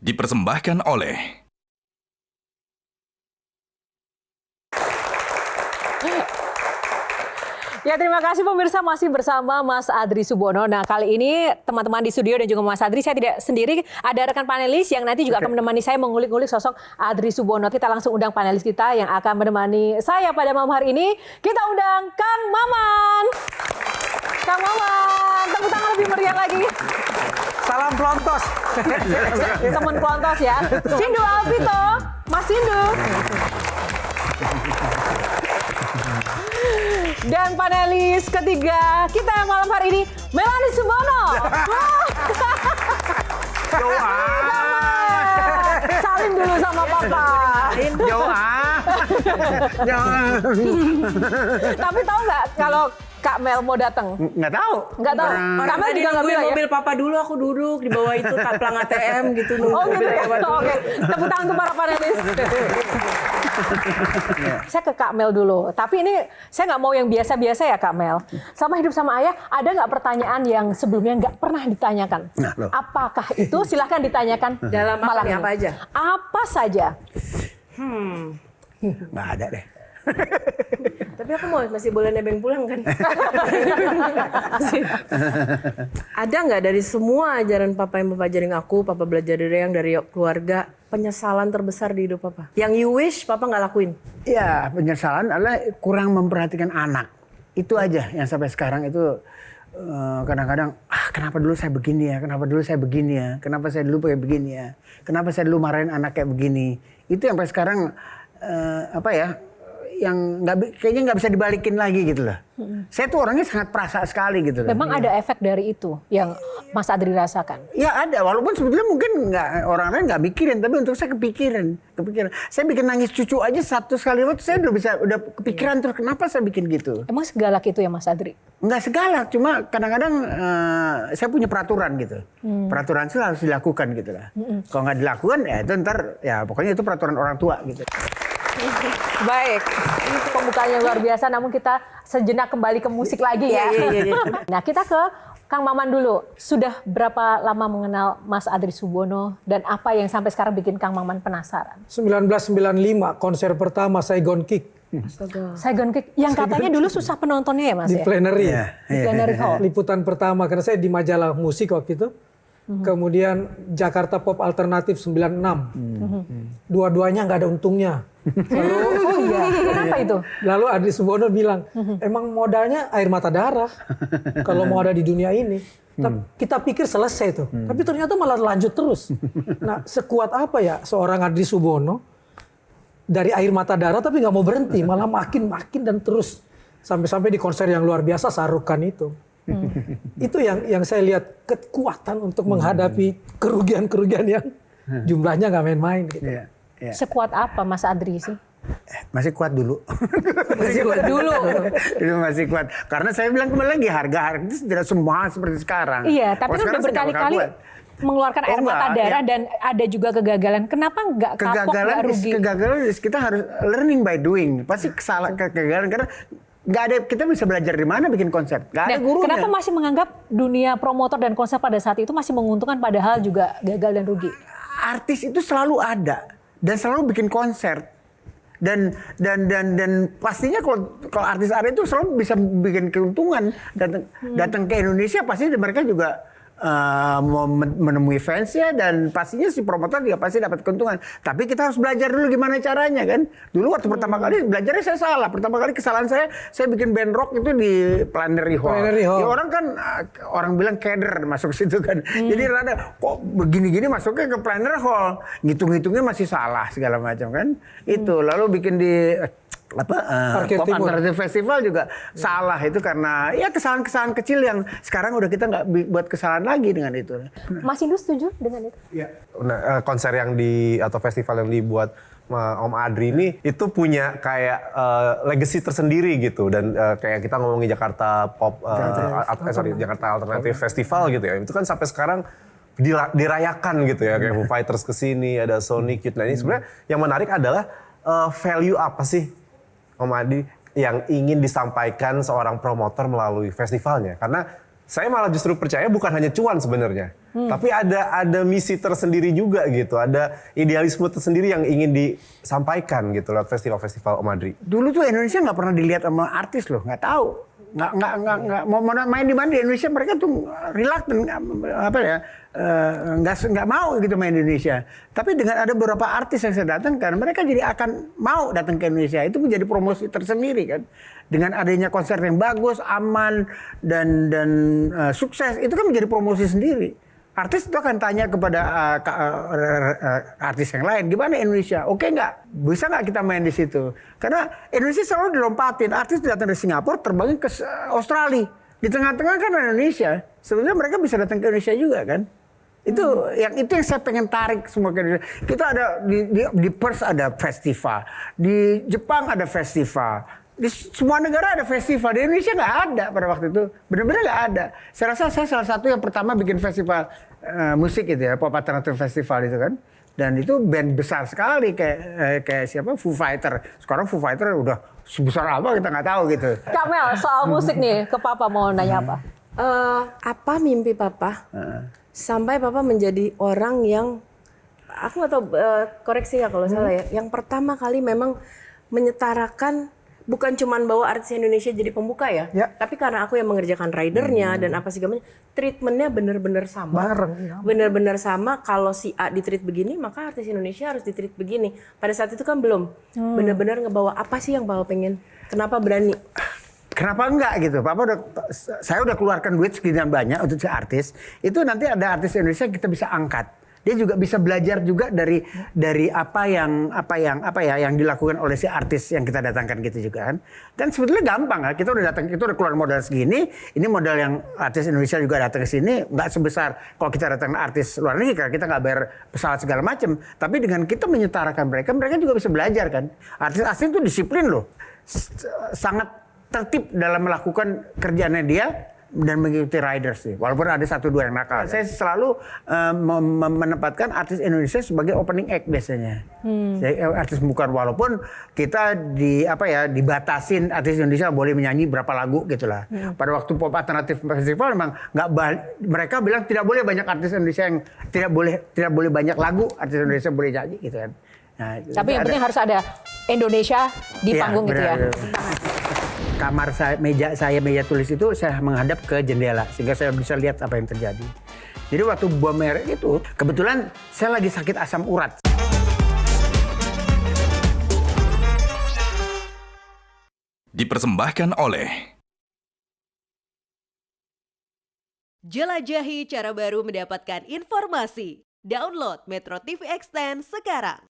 dipersembahkan oleh Ya, terima kasih pemirsa, masih bersama Mas Adri Subono. Nah, kali ini teman-teman di studio dan juga Mas Adri, saya tidak sendiri, ada rekan panelis yang nanti juga akan menemani saya mengulik-ngulik sosok Adri Subono. Kita langsung undang panelis kita yang akan menemani saya pada malam hari ini. Kita undang Kang Maman. Kang Maman, tepuk tangan lebih meriah lagi. Salam pelontos. Teman pelontos ya. Sindu Alvito, Mas Sindu. Dan panelis ketiga kita malam hari ini, Melanie Subono. Salim dulu sama Papa. Tapi tahu nggak kalau Kak Mel mau datang? Nggak tahu. Nggak tahu. Kak Mel juga nggak bilang ya? Mobil Papa dulu, aku duduk di bawah itu pelang ATM gitu. Oh gitu ya? Oke, tepuk tangan untuk para panelis. Saya ke Kak Mel dulu, tapi ini saya nggak mau yang biasa-biasa ya Kak Mel. Sama hidup sama ayah, ada nggak pertanyaan yang sebelumnya nggak pernah ditanyakan? Nah, loh. Apakah itu? Silahkan ditanyakan. Dalam malam apa, ini. apa aja? Apa saja? Nggak ada deh. Tapi aku masih boleh nebeng pulang kan? Ada nggak dari semua ajaran Papa yang Papa ajarin aku, Papa belajar dari yang dari keluarga, penyesalan terbesar di hidup Papa? Yang you wish Papa nggak lakuin? Ya, penyesalan adalah kurang memperhatikan anak. Itu aja yang sampai sekarang itu kadang-kadang, kenapa dulu saya begini ya, kenapa dulu saya begini ya, kenapa saya dulu kayak begini ya, kenapa saya dulu marahin anak kayak begini. Itu yang sampai sekarang, yang kayaknya nggak bisa dibalikin lagi gitu loh. Saya tuh orangnya sangat perasa sekali gitu loh. Memang ada efek dari itu yang Mas Adri rasakan? Ya ada, walaupun sebetulnya mungkin orang lain nggak mikirin, tapi untuk saya kepikiran. Saya bikin nangis cucu aja satu kali waktu saya udah kepikiran terus kenapa saya bikin gitu. Emang segalak itu ya Mas Adri? Nggak segalak, cuma kadang-kadang saya punya peraturan gitu. Peraturan itu harus dilakukan gitu lah. Kalau nggak dilakukan ya itu ntar ya pokoknya itu peraturan orang tua gitu. Baik, pembukaannya luar biasa, namun kita sejenak kembali ke musik lagi ya. Nah, kita ke Kang Maman dulu. Sudah berapa lama mengenal Mas Adri Subono dan apa yang sampai sekarang bikin Kang Maman penasaran? 1995, konser pertama Saigon Kick. Saigon Kick, yang katanya dulu susah penontonnya ya Mas Di ya? plenary. Di plenary hall. Liputan pertama, karena saya di majalah musik waktu itu. Kemudian Jakarta Pop Alternatif 96. Dua-duanya nggak ada untungnya. Kenapa itu? Lalu Adri Subono bilang, emang modalnya air mata darah kalau mau ada di dunia ini. Kita pikir selesai tuh, tapi ternyata malah lanjut terus. Nah, sekuat apa ya seorang Adri Subono dari air mata darah tapi nggak mau berhenti, malah makin dan terus sampai di konser yang luar biasa Sarukan itu. Itu yang saya lihat kekuatan untuk menghadapi kerugian yang jumlahnya nggak main-main gitu. Ya. Sekuat apa Mas Adri sih? Masih kuat dulu. Masih kuat dulu. Itu masih kuat. Karena saya bilang kembali lagi harga itu tidak semua seperti sekarang. Iya, tapi Kalau udah sekarang saya nggak berkali-kali bakal kuat. mengeluarkan air mata darah dan ada juga kegagalan. Kenapa nggak kapok, nggak rugi? Kegagalan kita harus learning by doing. Pasti kegagalan karena nggak ada, kita bisa belajar di mana bikin konsep. Nggak ada gurunya. Kenapa masih menganggap dunia promotor dan konser pada saat itu masih menguntungkan padahal juga gagal dan rugi? Artis itu selalu ada dan selalu bikin konser. Dan pastinya kalau artis itu selalu bisa bikin keuntungan, datang ke Indonesia pasti mereka juga mau menemui fansnya dan pastinya si promotor juga pasti dapat keuntungan. Tapi kita harus belajar dulu gimana caranya kan. Dulu waktu pertama kali belajarnya saya salah. Pertama kali kesalahan saya bikin band rock itu di Plenary Hall. Ya orang kan orang bilang keder masuk situ kan. Jadi rada kok begini-gini masuknya ke Plenary Hall. Ngitung-ngitungnya masih salah segala macam kan. Itu lalu bikin di Pop Alternative Festival juga salah itu karena ya kesalahan-kesalahan kecil yang sekarang udah kita nggak buat kesalahan lagi dengan itu. Mas Indu setuju dengan itu? Iya. Nah, konser yang atau festival yang dibuat Om Adri ini itu punya kayak legacy tersendiri gitu dan kayak kita ngomongin Jakarta Pop Jakarta Alternative Festival gitu ya. Itu kan sampai sekarang dirayakan gitu ya, kayak Foo Fighters kesini, ada Sonic Youth. Nah ini sebenarnya yang menarik adalah value apa sih Om Adri yang ingin disampaikan seorang promotor melalui festivalnya? Karena saya malah justru percaya bukan hanya cuan sebenarnya, tapi ada misi tersendiri juga gitu, ada idealisme tersendiri yang ingin disampaikan gitu lewat festival-festival Om Adri. Dulu tuh Indonesia nggak pernah dilihat sama artis loh, nggak tahu, nggak mau main di mana di Indonesia, mereka tuh reluctant, apa ya, nggak mau gitu main di Indonesia. Tapi dengan ada beberapa artis yang saya datangkan, mereka jadi akan mau datang ke Indonesia. Itu menjadi promosi tersendiri kan. Dengan adanya konser yang bagus, aman dan sukses, itu kan menjadi promosi sendiri. Artis itu akan tanya kepada artis yang lain, gimana Indonesia? Oke nggak? Bisa nggak kita main di situ? Karena Indonesia selalu dilompatin. Artis datang dari Singapura, terbangin ke Australia. Di tengah-tengah kan Indonesia. Sebenarnya mereka bisa datang ke Indonesia juga kan? Itu yang saya pengen tarik semua ke Indonesia. Kita ada di Perth ada festival, di Jepang ada festival. Di semua negara ada festival, di Indonesia nggak ada pada waktu itu, benar-benar nggak ada. Saya rasa saya salah satu yang pertama bikin festival musik itu ya, Pop Alternative Festival itu kan, dan itu band besar sekali kayak siapa, Foo Fighter. Sekarang Foo Fighter udah sebesar apa kita nggak tahu gitu. Kak Mel, soal musik nih, ke Papa mau nanya apa? Apa mimpi Papa sampai Papa menjadi orang yang, aku nggak tahu, koreksi ya kalau salah ya, yang pertama kali memang menyetarakan. Bukan cuman bawa artis Indonesia jadi pembuka ya, tapi karena aku yang mengerjakan ridernya dan apa sih gamanya, treatmentnya bener-bener sama. Bener-bener sama, kalau si A di-treat begini, maka artis Indonesia harus di-treat begini. Pada saat itu kan belum. Bener-bener ngebawa apa sih yang Papa pengen? Kenapa berani? Kenapa enggak gitu? Saya udah keluarkan duit sekian banyak untuk si artis. Itu nanti ada artis Indonesia kita bisa angkat. Dia juga bisa belajar juga dari apa yang dilakukan oleh si artis yang kita datangkan gitu juga kan. Dan sebetulnya gampang kan. Kita udah keluar modal segini, ini modal yang artis Indonesia juga datang ke sini nggak sebesar kalau kita datang artis luar negeri, karena kita nggak bayar pesawat segala macam. Tapi dengan kita menyetarakan mereka juga bisa belajar kan. Artis asing itu disiplin loh. Sangat tertib dalam melakukan kerjaannya dia dan mengikuti riders sih, walaupun ada 1-2 yang nakal. Saya selalu menempatkan artis Indonesia sebagai opening act biasanya. Artis bukan, walaupun kita dibatasin artis Indonesia boleh menyanyi berapa lagu gitulah. Pada waktu Pop Alternative Festival memang mereka bilang tidak boleh banyak artis Indonesia yang tidak boleh banyak lagu artis Indonesia boleh nyanyi gitu kan. Nah, tapi yang penting harus ada Indonesia di panggung gitu ya. Kamar saya, meja tulis itu saya menghadap ke jendela sehingga saya bisa lihat apa yang terjadi. Jadi waktu bom merek itu kebetulan saya lagi sakit asam urat. Dipersembahkan oleh Jelajahi cara baru mendapatkan informasi. Download Metro TV Extend sekarang.